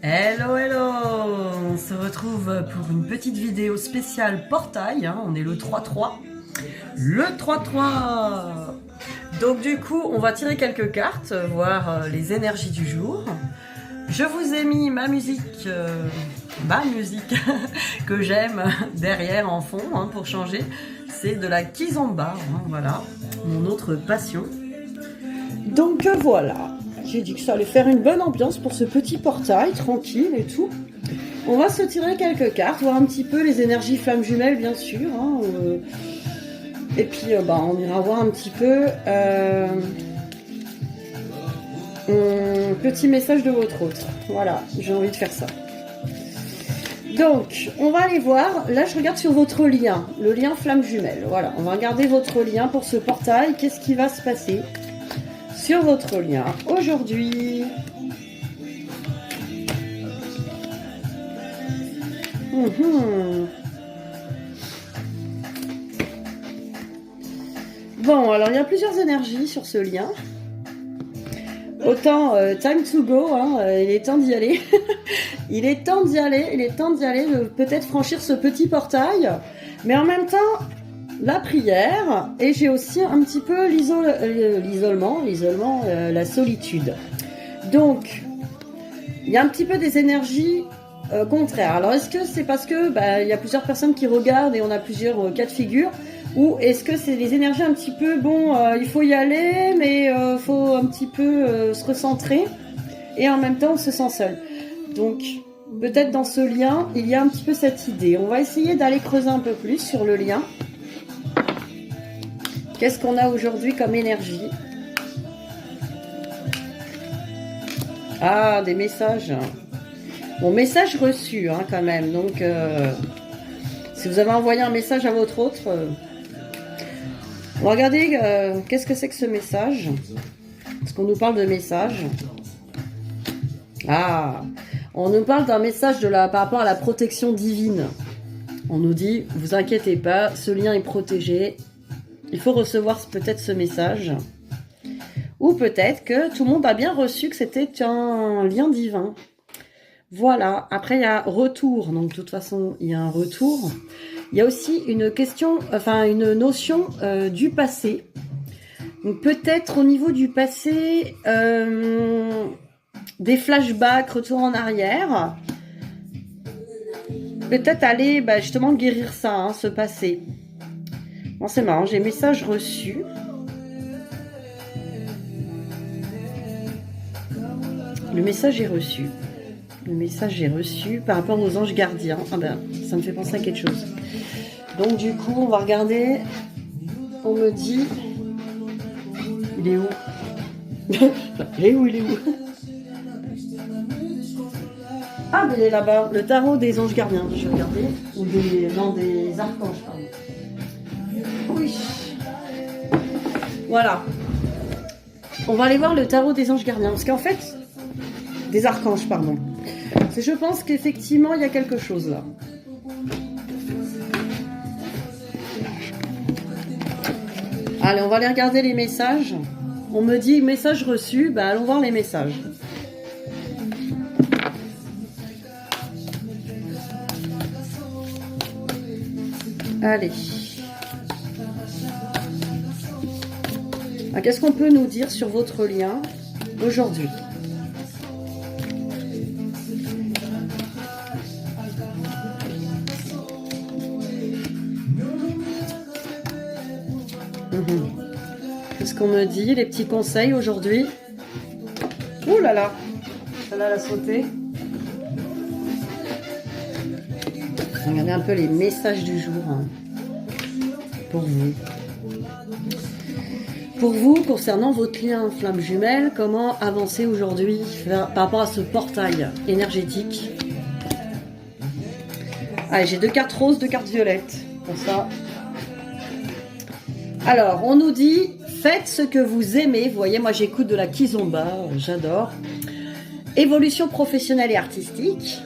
Hello, hello! On se retrouve pour une petite vidéo spéciale portail, hein. On est le 3-3. Le 3-3! Donc du coup, on va tirer quelques cartes, voir les énergies du jour. Je vous ai mis ma musique que j'aime derrière en fond, hein, pour changer. C'est de la kizomba, hein, voilà, mon autre passion. Donc voilà. J'ai dit que ça allait faire une bonne ambiance pour ce petit portail, tranquille et tout. On va se tirer quelques cartes, voir un petit peu les énergies flammes jumelles, bien sûr. Hein, et puis, on ira voir un petit peu un petit message de votre autre. Voilà, j'ai envie de faire ça. Donc, on va aller voir. Là, je regarde sur votre lien, le lien flamme jumelle. Voilà, on va regarder votre lien pour ce portail. Qu'est-ce qui va se passer sur votre lien aujourd'hui? Bon, alors il y a plusieurs énergies sur ce lien. Autant time to go, hein, il est temps d'y aller. Il est temps d'y aller, de peut-être franchir ce petit portail. Mais en même temps, la prière, et j'ai aussi un petit peu l'isolement, la solitude. Donc, il y a un petit peu des énergies contraires. Alors, est-ce que c'est parce que il y a plusieurs personnes qui regardent et on a plusieurs cas de figure, ou est-ce que c'est des énergies un petit peu, il faut y aller, mais faut un petit peu se recentrer, et en même temps, on se sent seul. Donc, peut-être dans ce lien, il y a un petit peu cette idée. On va essayer d'aller creuser un peu plus sur le lien. Qu'est-ce qu'on a aujourd'hui comme énergie? Ah, des messages. Bon, message reçu, hein, quand même. Donc, si vous avez envoyé un message à votre autre, on va regarder qu'est-ce que c'est que ce message. Parce qu'on nous parle de message. Ah, on nous parle d'un message par rapport à la protection divine. On nous dit, vous inquiétez pas, ce lien est protégé. Il faut recevoir peut-être ce message. Ou peut-être que tout le monde a bien reçu que c'était un lien divin. Voilà. Après, il y a retour. Donc, de toute façon, il y a un retour. Il y a aussi une question, une notion du passé. Donc, peut-être au niveau du passé, des flashbacks, retour en arrière. Peut-être aller justement guérir ça, hein, ce passé. Bon, c'est marrant, j'ai message reçu. Le message est reçu. Le message est reçu par rapport aux anges gardiens. Ah ça me fait penser à quelque chose. Donc du coup, on va regarder. On me dit... Il est où? Il est où? Ah, mais il est là-bas. Le tarot des anges gardiens. Je vais regarder. Ou des archanges, pardon. Oui. Voilà. On va aller voir le tarot des anges gardiens. Parce qu'en fait, des archanges, pardon. Je pense qu'effectivement, il y a quelque chose là. Allez, on va aller regarder les messages. On me dit message reçu. Allons voir les messages. Allez. Qu'est-ce qu'on peut nous dire sur votre lien aujourd'hui? Qu'est-ce qu'on me dit? Les petits conseils aujourd'hui? Ouh là là! Celle-là, elle a sauté. Regardez un peu les messages du jour, hein, pour vous. Pour vous, concernant votre lien flamme jumelle, comment avancer aujourd'hui par rapport à ce portail énergétique? Allez, j'ai 2 cartes roses, 2 cartes violettes. Pour ça. Alors, on nous dit, faites ce que vous aimez. Vous voyez, moi j'écoute de la kizomba, j'adore. Évolution professionnelle et artistique.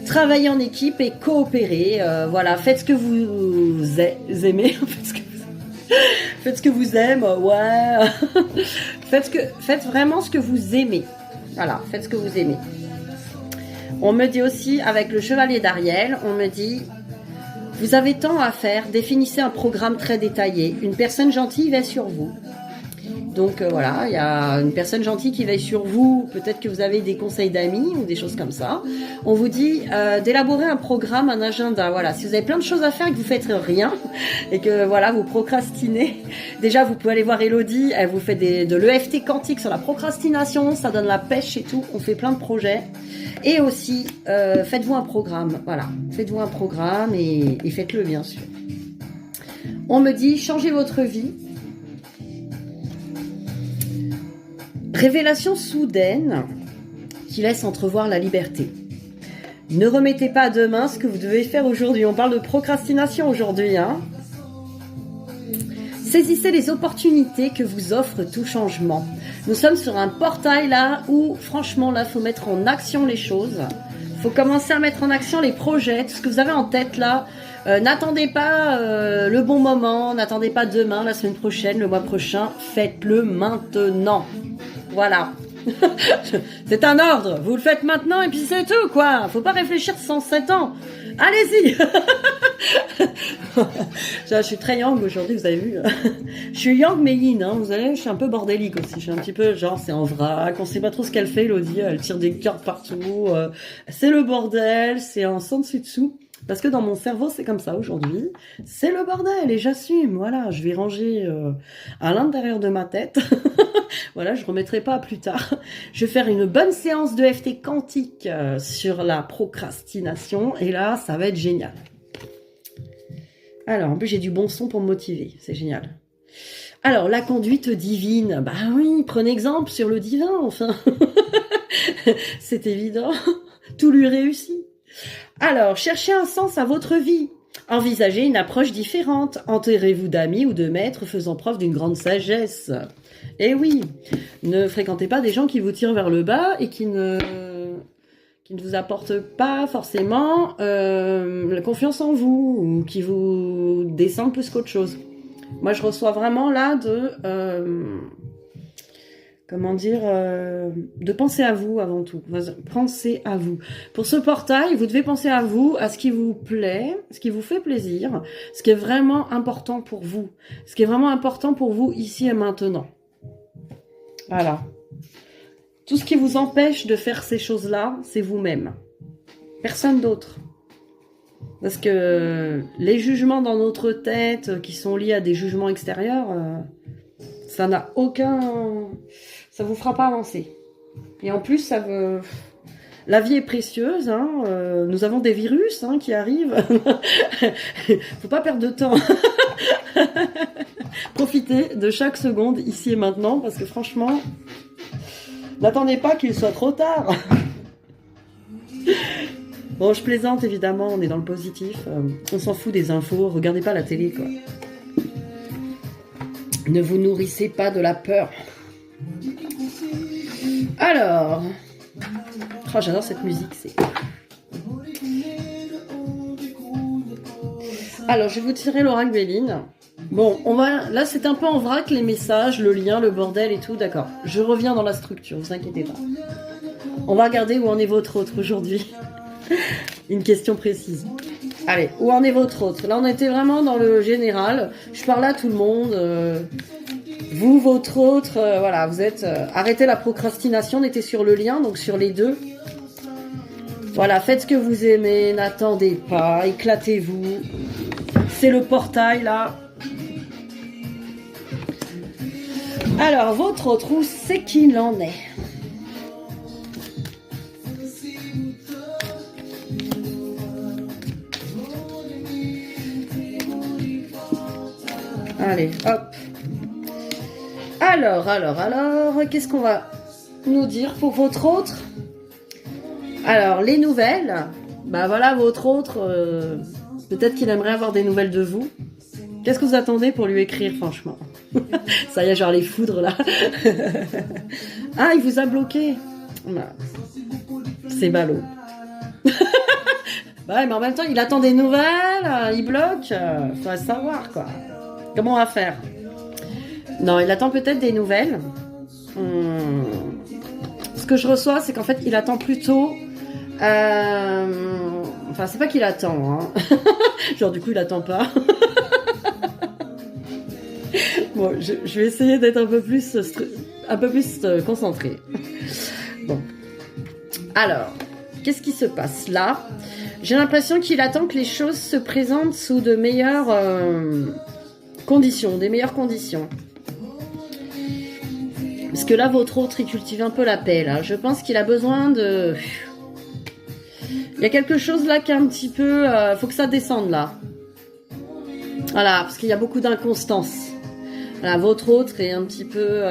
Travailler en équipe et coopérer. Voilà, faites ce que vous aimez. Faites ce que vous aimez, ouais. Faites vraiment ce que vous aimez. Voilà, faites ce que vous aimez. On me dit aussi, avec le chevalier d'Ariel, on me dit, vous avez tant à faire, définissez un programme très détaillé. Une personne gentille veille sur vous. Donc voilà, il y a une personne gentille qui veille sur vous. Peut-être que vous avez des conseils d'amis ou des choses comme ça. On vous dit d'élaborer un programme, un agenda. Voilà, si vous avez plein de choses à faire et que vous faites rien et que voilà, vous procrastinez. Déjà, vous pouvez aller voir Elodie. Elle vous fait de l'EFT quantique sur la procrastination. Ça donne la pêche et tout. On fait plein de projets. Et aussi, faites-vous un programme. Voilà, faites-vous un programme et faites-le bien sûr. On me dit changez votre vie. Révélation soudaine qui laisse entrevoir la liberté. Ne remettez pas à demain ce que vous devez faire aujourd'hui. On parle de procrastination aujourd'hui. Saisissez les opportunités que vous offre tout changement. Nous sommes sur un portail là où franchement là faut mettre en action les choses. Faut commencer à mettre en action les projets, tout ce que vous avez en tête là. N'attendez pas le bon moment, n'attendez pas demain, la semaine prochaine, le mois prochain. Faites-le maintenant. Voilà. C'est un ordre. Vous le faites maintenant et puis c'est tout, quoi. Faut pas réfléchir 107 ans. Allez-y. Je suis très yang aujourd'hui, vous avez vu. Je suis yang mais yin, hein. Vous savez, je suis un peu bordélique aussi. Je suis un petit peu genre, c'est en vrac. On sait pas trop ce qu'elle fait, Elodie. Elle tire des cartes partout. C'est le bordel. C'est un sans dessus dessous. Parce que dans mon cerveau, c'est comme ça aujourd'hui. C'est le bordel et j'assume. Voilà, je vais ranger à l'intérieur de ma tête. Voilà, je remettrai pas plus tard. Je vais faire une bonne séance de FT quantique sur la procrastination. Et là, ça va être génial. Alors, en plus, j'ai du bon son pour me motiver. C'est génial. Alors, la conduite divine. Bah oui, prenez exemple sur le divin, enfin. C'est évident. Tout lui réussit. Alors, cherchez un sens à votre vie. Envisagez une approche différente. Enterrez-vous d'amis ou de maîtres faisant preuve d'une grande sagesse. Eh oui, ne fréquentez pas des gens qui vous tirent vers le bas et qui ne vous apportent pas forcément la confiance en vous ou qui vous descendent plus qu'autre chose. Moi, je reçois vraiment là de penser à vous avant tout. Pensez à vous. Pour ce portail, vous devez penser à vous, à ce qui vous plaît, ce qui vous fait plaisir, ce qui est vraiment important pour vous. Ce qui est vraiment important pour vous ici et maintenant. Voilà. Tout ce qui vous empêche de faire ces choses-là, c'est vous-même. Personne d'autre. Parce que les jugements dans notre tête qui sont liés à des jugements extérieurs, ça n'a aucun... Ça vous fera pas avancer. Et en plus, la vie est précieuse. Hein, nous avons des virus qui arrivent. Faut pas perdre de temps. Profitez de chaque seconde ici et maintenant parce que franchement, n'attendez pas qu'il soit trop tard. Bon, je plaisante évidemment. On est dans le positif. On s'en fout des infos. Regardez pas la télé, quoi. Ne vous nourrissez pas de la peur. Alors, oh, j'adore cette musique. Alors, je vais vous tirer l'oracle Béline. Bon, là c'est un peu en vrac les messages, le lien, le bordel et tout, d'accord. Je reviens dans la structure, vous inquiétez pas. On va regarder où en est votre autre aujourd'hui. Une question précise. Allez, où en est votre autre? Là, on était vraiment dans le général. Je parle à tout le monde. Vous, votre autre, voilà, vous êtes... arrêtez la procrastination, on était sur le lien, donc sur les deux. Voilà, faites ce que vous aimez, n'attendez pas, éclatez-vous. C'est le portail, là. Alors, votre autre, où c'est qu'il en est? Allez, hop. Alors, qu'est-ce qu'on va nous dire pour votre autre? Alors, les nouvelles. Bah voilà, votre autre, peut-être qu'il aimerait avoir des nouvelles de vous. Qu'est-ce que vous attendez pour lui écrire, franchement? Ça y est, genre les foudres, là. Ah, il vous a bloqué. C'est ballot. Ouais, mais en même temps, il attend des nouvelles, il bloque. Faut savoir, quoi. Comment on va faire? Non, il attend peut-être des nouvelles. Ce que je reçois, c'est qu'en fait, il attend plutôt Enfin, c'est pas qu'il attend, hein. Genre, du coup, il attend pas. Bon, je vais essayer d'être un peu plus concentrée. Bon. Alors, qu'est-ce qui se passe là? J'ai l'impression qu'il attend que les choses se présentent sous de meilleures conditions, des meilleures conditions. Parce que là, votre autre, il cultive un peu la paix, là. Je pense qu'il a besoin de... Il y a quelque chose là qui est un petit peu... faut que ça descende, là. Voilà, parce qu'il y a beaucoup d'inconstance. Voilà, votre autre est un petit peu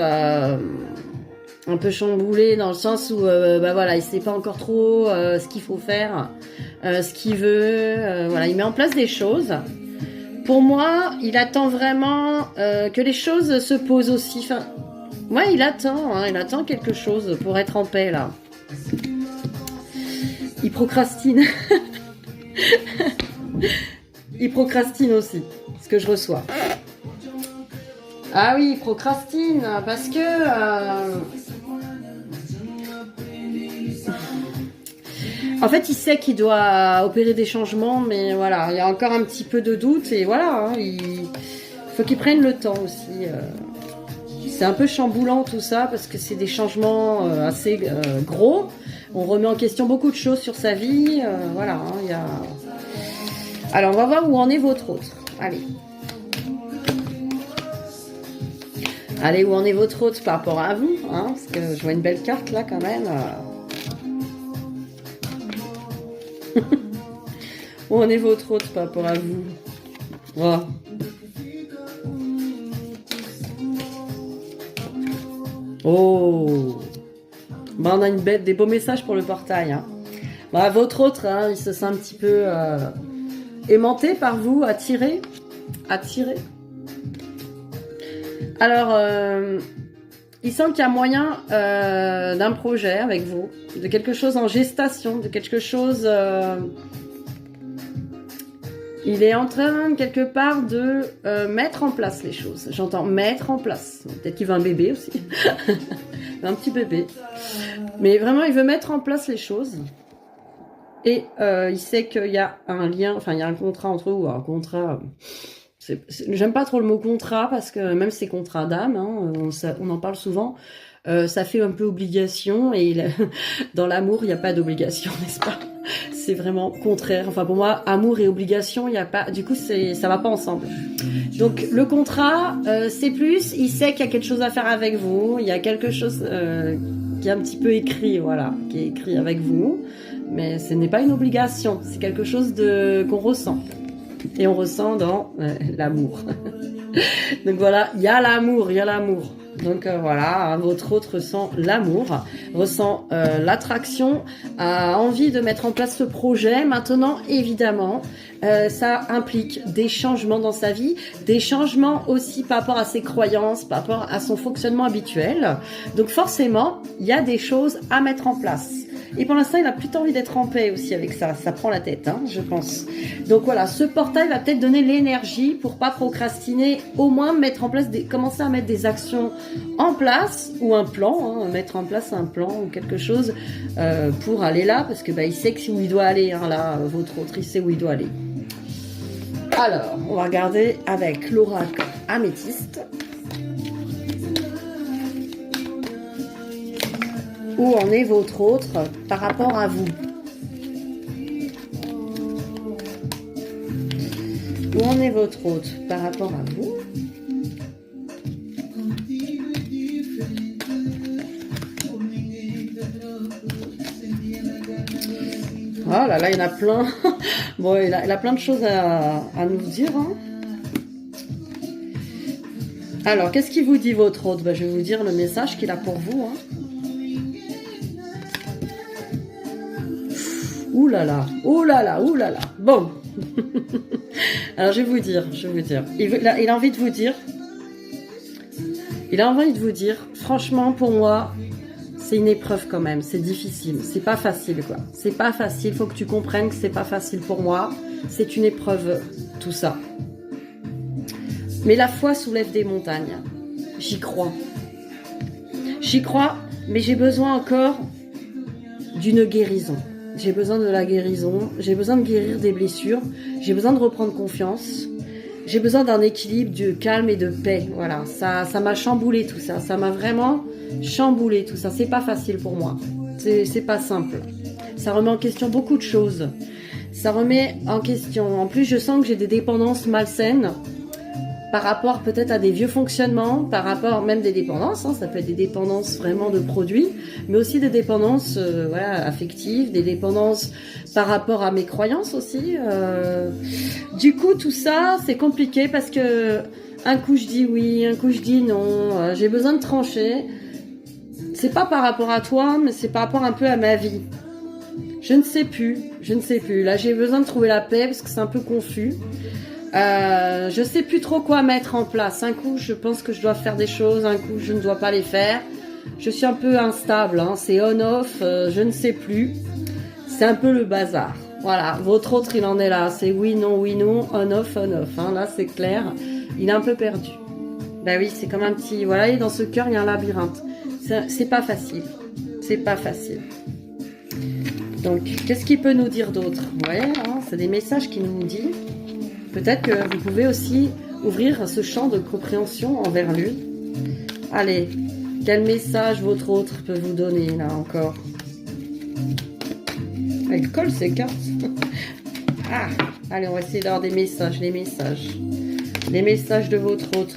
chamboulé dans le sens où bah voilà, il sait pas encore trop ce qu'il faut faire, ce qu'il veut. Voilà, il met en place des choses. Pour moi, il attend vraiment que les choses se posent aussi. Enfin, ouais, il attend quelque chose pour être en paix là. Il procrastine. Il procrastine aussi, ce que je reçois. Ah oui, il procrastine parce que en fait, il sait qu'il doit opérer des changements, mais voilà, il y a encore un petit peu de doute et voilà, hein, il faut qu'il prenne le temps aussi. C'est un peu chamboulant tout ça parce que c'est des changements assez gros. On remet en question beaucoup de choses sur sa vie, voilà. Hein, y a... Alors, on va voir où en est votre autre. Allez. Allez, où en est votre autre par rapport à vous, hein, parce que je vois une belle carte là quand même. Où en est votre autre par rapport à vous? Oh. Oh. Bah, on a des beaux messages pour le portail. Hein. Bah, votre autre, hein, il se sent un petit peu aimanté par vous, attiré. Alors, il sent qu'il y a moyen d'un projet avec vous, de quelque chose en gestation, de quelque chose... il est en train, quelque part, de mettre en place les choses. J'entends mettre en place. Peut-être qu'il veut un bébé aussi. Un petit bébé. Mais vraiment, il veut mettre en place les choses. Et il sait qu'il y a un lien, enfin, il y a un contrat entre eux, ou un contrat... J'aime pas trop le mot contrat parce que même ces contrats d'âme, hein, on en parle souvent, ça fait un peu obligation et dans l'amour il n'y a pas d'obligation, n'est-ce pas? C'est vraiment contraire. Enfin pour moi, amour et obligation, il y a pas. Du coup, ça va pas ensemble. Donc le contrat, c'est plus, il sait qu'il y a quelque chose à faire avec vous, il y a quelque chose qui est un petit peu écrit, voilà, qui est écrit avec vous, mais ce n'est pas une obligation, c'est quelque chose qu'on ressent. Et on ressent dans l'amour. Donc voilà, il y a l'amour. Donc voilà, votre autre ressent l'amour, ressent l'attraction, a envie de mettre en place ce projet. Maintenant, évidemment, ça implique des changements dans sa vie, des changements aussi par rapport à ses croyances, par rapport à son fonctionnement habituel. Donc forcément, il y a des choses à mettre en place. Et pour l'instant, il a plutôt envie d'être en paix aussi avec ça. Ça prend la tête, hein, je pense. Donc voilà, ce portail va peut-être donner l'énergie pour pas procrastiner, au moins commencer à mettre des actions en place ou un plan, hein, mettre en place un plan ou quelque chose pour aller là, parce que il sait où il doit aller. Hein, là, votre autre, il sait où il doit aller. Alors, on va regarder avec l'oracle améthyste. Où en est votre autre par rapport à vous? Où en est votre autre par rapport à vous? Oh là là, il y en a plein. Bon, il a plein de choses à nous dire. Hein. Alors, qu'est-ce qu'il vous dit votre autre? Je vais vous dire le message qu'il a pour vous. Hein. Ouh là là, ouh là là, ouh là là. Bon. Alors je vais vous dire. Il a envie de vous dire. Franchement, pour moi, c'est une épreuve quand même. C'est difficile. C'est pas facile, quoi. C'est pas facile. Faut que tu comprennes que c'est pas facile pour moi. C'est une épreuve, tout ça. Mais la foi soulève des montagnes. J'y crois. Mais j'ai besoin encore d'une guérison. j'ai besoin de la guérison, j'ai besoin de guérir des blessures, j'ai besoin de reprendre confiance, j'ai besoin d'un équilibre, de calme et de paix. Voilà, ça m'a chamboulé tout ça, ça m'a vraiment chamboulé tout ça. C'est pas facile pour moi, c'est pas simple. Ça remet en question beaucoup de choses. Ça remet en question. En plus, je sens que j'ai des dépendances malsaines par rapport peut-être à des vieux fonctionnements, par rapport même des dépendances, hein, ça peut être des dépendances vraiment de produits, mais aussi des dépendances voilà, affectives, des dépendances par rapport à mes croyances aussi. Du coup, tout ça, c'est compliqué parce que un coup je dis oui, un coup je dis non, j'ai besoin de trancher. C'est pas par rapport à toi, mais c'est par rapport un peu à ma vie. Je ne sais plus. Là, j'ai besoin de trouver la paix parce que c'est un peu confus. Je sais plus trop quoi mettre en place. Un coup, je pense que je dois faire des choses, un coup, je ne dois pas les faire. Je suis un peu instable, hein. C'est on-off, je ne sais plus. C'est un peu le bazar. Voilà, votre autre, il en est là. C'est oui, non, on-off, on-off. Hein. Là, c'est clair. Il est un peu perdu. Bah oui, c'est comme un petit... Voilà, et dans ce cœur, il y a un labyrinthe. C'est pas facile. C'est pas facile. Donc, qu'est-ce qu'il peut nous dire d'autre? Ouais, hein, c'est des messages qu'il nous dit. Peut-être que vous pouvez aussi ouvrir ce champ de compréhension envers lui. Allez, quel message votre autre peut vous donner, là, encore? Elle colle ses cartes. Ah, allez, on va essayer d'avoir des messages, les messages. Les messages de votre autre.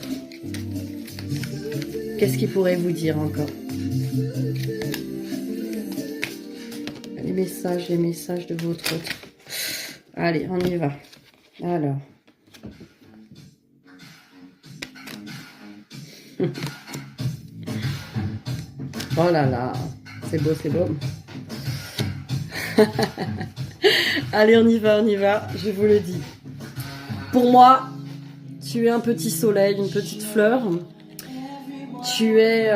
Qu'est-ce qu'il pourrait vous dire encore? Les messages de votre autre. Allez, on y va. Alors. Oh là là, c'est beau, c'est beau. Allez, on y va, je vous le dis. Pour moi, tu es un petit soleil, une petite fleur. Tu es...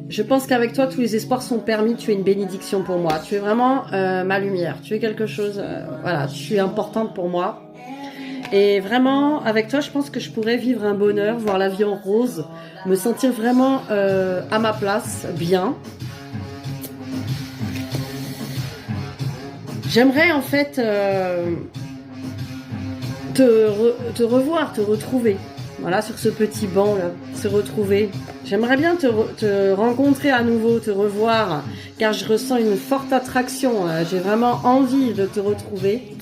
je pense qu'avec toi, tous les espoirs sont permis. Tu es une bénédiction pour moi. Tu es vraiment ma lumière. Tu es quelque chose... voilà, tu es importante pour moi. Et vraiment, avec toi, je pense que je pourrais vivre un bonheur, voir la vie en rose, me sentir vraiment à ma place, bien. J'aimerais en fait te revoir, te retrouver. Voilà, sur ce petit banc là, se retrouver. J'aimerais bien te rencontrer à nouveau, te revoir, car je ressens une forte attraction. J'ai vraiment envie de te retrouver.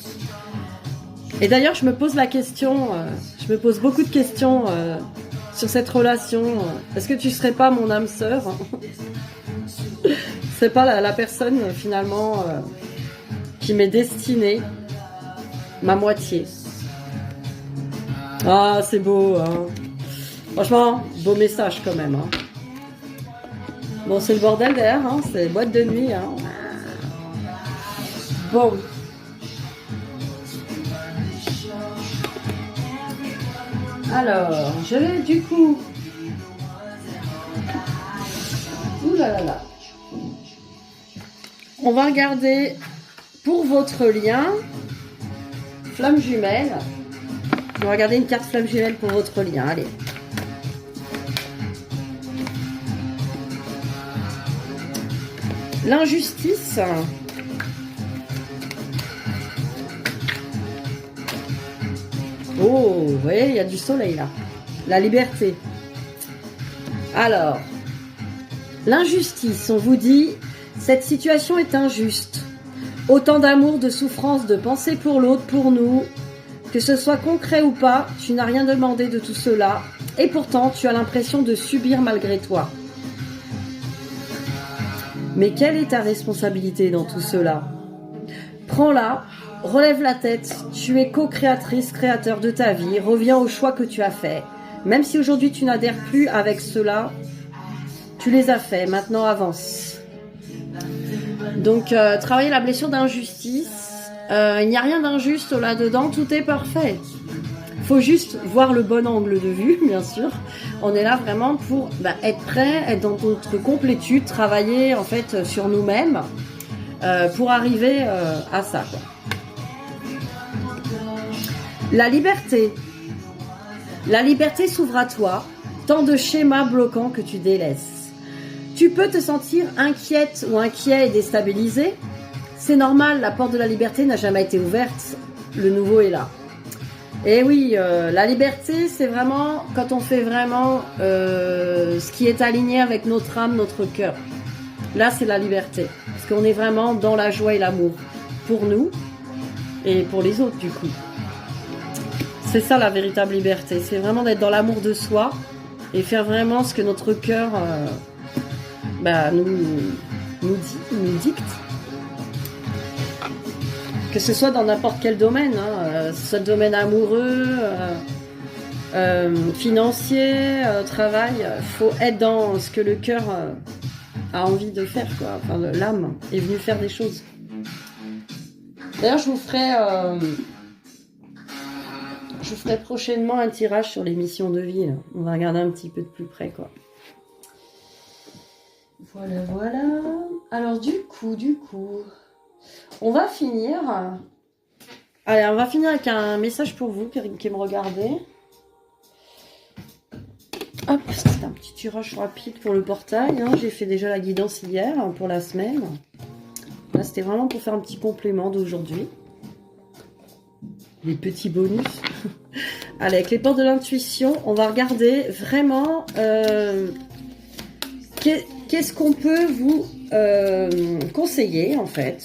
Et d'ailleurs, je me pose la question, je me pose beaucoup de questions sur cette relation. Est-ce que tu serais pas mon âme sœur? C'est pas la personne finalement qui m'est destinée, ma moitié. Ah, c'est beau, hein. Franchement, beau message quand même. Hein. Bon, c'est le bordel d'air, hein. C'est boîte de nuit. Hein. Bon. Alors, je vais du coup... Ouh là là là. On va regarder pour votre lien flamme jumelle. On va regarder une carte flamme jumelle pour votre lien. Allez. L'injustice. Oh, vous voyez, il y a du soleil là. La liberté. Alors, l'injustice, on vous dit, cette situation est injuste. Autant d'amour, de souffrance, de pensée pour l'autre, pour nous. Que ce soit concret ou pas, tu n'as rien demandé de tout cela. Et pourtant, tu as l'impression de subir malgré toi. Mais quelle est ta responsabilité dans tout cela? Prends-la. Relève la tête, tu es co-créatrice, créateur de ta vie, reviens aux choix que tu as faits. Même si aujourd'hui tu n'adhères plus avec cela, tu les as faits, maintenant avance. Donc travailler la blessure d'injustice, il n'y a rien d'injuste là-dedans, tout est parfait. Il faut juste voir le bon angle de vue, bien sûr. On est là vraiment pour être prêt, être dans notre complétude, travailler en fait sur nous-mêmes pour arriver à ça, quoi. La liberté. La liberté s'ouvre à toi, tant de schémas bloquants que tu délaisses. Tu peux te sentir inquiète ou inquiet et déstabilisé. c'est normal, la porte de la liberté n'a jamais été ouverte, le nouveau est là. Et oui, la liberté, c'est vraiment quand on fait vraiment ce qui est aligné avec notre âme, notre cœur. Là, c'est la liberté, parce qu'on est vraiment dans la joie et l'amour, pour nous et pour les autres, du coup. C'est ça la véritable liberté, c'est vraiment d'être dans l'amour de soi et faire vraiment ce que notre cœur nous dicte. Que ce soit dans n'importe quel domaine, hein, ce domaine amoureux, financier, travail, faut être dans ce que le cœur a envie de faire, quoi. Enfin, l'âme est venue faire des choses. D'ailleurs, je vous ferai prochainement un tirage sur les missions de vie. Là. On va regarder un petit peu de plus près, quoi. Voilà, voilà. Alors, du coup, on va finir. Allez, on va finir avec un message pour vous qui me regardez. Hop, c'est un petit tirage rapide pour le portail. Hein. J'ai fait déjà la guidance hier pour la semaine. Là, c'était vraiment pour faire un petit complément d'aujourd'hui. Les petits bonus. Allez, avec les portes de l'intuition, on va regarder vraiment qu'est-ce qu'on peut vous conseiller en fait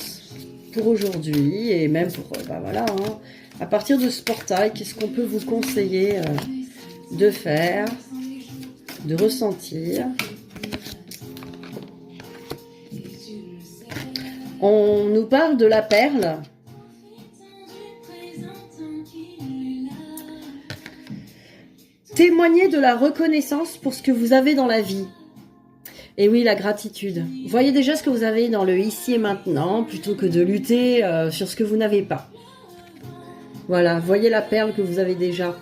pour aujourd'hui et même pour voilà, hein, à partir de ce portail, qu'est-ce qu'on peut vous conseiller de faire, de ressentir. On nous parle de la perle. Témoignez de la reconnaissance pour ce que vous avez dans la vie. Et oui, la gratitude. Voyez déjà ce que vous avez dans le ici et maintenant, plutôt que de lutter sur ce que vous n'avez pas. Voilà, voyez la perle que vous avez déjà.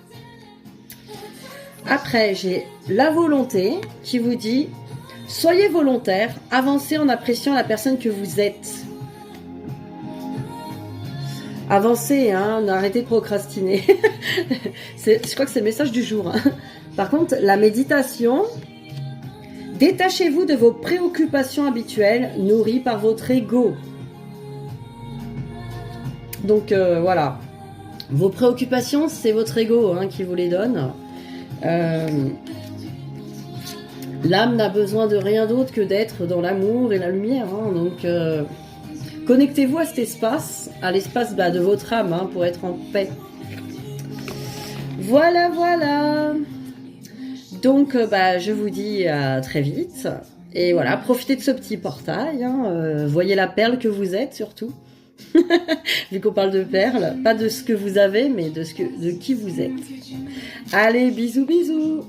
Après, j'ai la volonté qui vous dit « Soyez volontaire, avancez en appréciant la personne que vous êtes. » Avancez, hein, arrêtez de procrastiner. Je crois que c'est le message du jour. Hein. Par contre, la méditation... Détachez-vous de vos préoccupations habituelles nourries par votre ego. Donc voilà, vos préoccupations, c'est votre ego hein, qui vous les donne. L'âme n'a besoin de rien d'autre que d'être dans l'amour et la lumière. Hein, donc connectez-vous à cet espace, à l'espace de votre âme hein, pour être en paix. Voilà, voilà. Donc, je vous dis à très vite. Et voilà, profitez de ce petit portail. Hein, voyez la perle que vous êtes, surtout. Vu qu'on parle de perles. Pas de ce que vous avez, mais de qui vous êtes. Allez, bisous, bisous.